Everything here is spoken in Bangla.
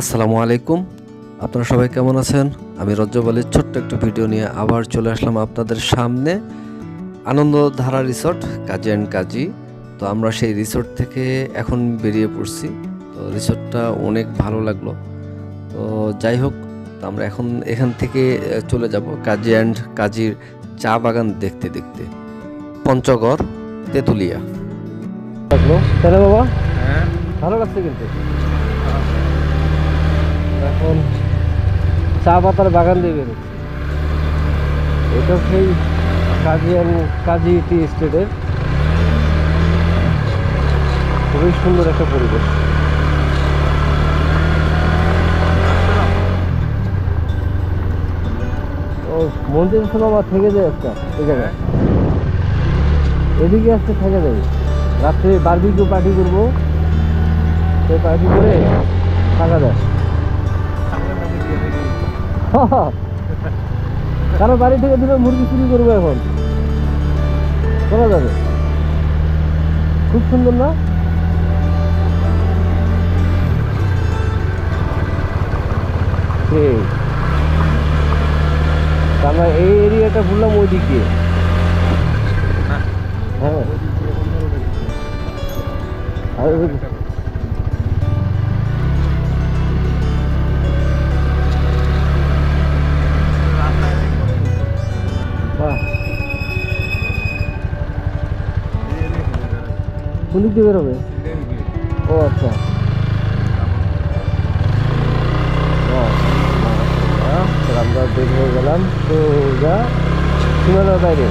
আসসালামু আলাইকুম। আপনারা সবাই কেমন আছেন? আমি রজ্জব আলীর ছোট্ট একটা ভিডিও নিয়ে আবার চলে আসলাম আপনাদের সামনে। আনন্দধারা রিসোর্ট, কাজী অ্যান্ড কাজী। তো আমরা সেই রিসোর্ট থেকে এখন বেরিয়ে পড়ছি। তো রিসোর্টটা অনেক ভালো লাগলো। তো যাই হোক, তো আমরা এখন এখান থেকে চলে যাব কাজী অ্যান্ড কাজীর চা বাগান দেখতে দেখতে। পঞ্চগড়, তেঁতুলিয়া। লাগলো তাহলে বাবা, হ্যাঁ, ভালো লাগছে কিন্তু। এখন চা পাতার বাগান দিয়ে বেরোচ্ছি। এটা সেই কাজী টি এস্টেটের খুবই সুন্দর একটা পরিবেশ। ও মন্দির শোনো আমার থেকে যায় একটা এই জায়গায়, এদিকে আসতে থেকে যাবে। রাত্রে বারবিকিউ পার্টি করবো, সেই পার্টি করে থাকা যায়। কারো বাড়ি থেকে দুটো মুরগি চুরি করবো, এখন করা যাবে। খুব সুন্দর না? ঠিক, আমরা এই এরিয়াটা বললাম ওইদিকে। হ্যাঁ, আর বাহ, কোন দিক দিয়ে বেরোবে? ও আচ্ছা, আমরা বের হয়ে গেলাম তো সীমানার বাইরে।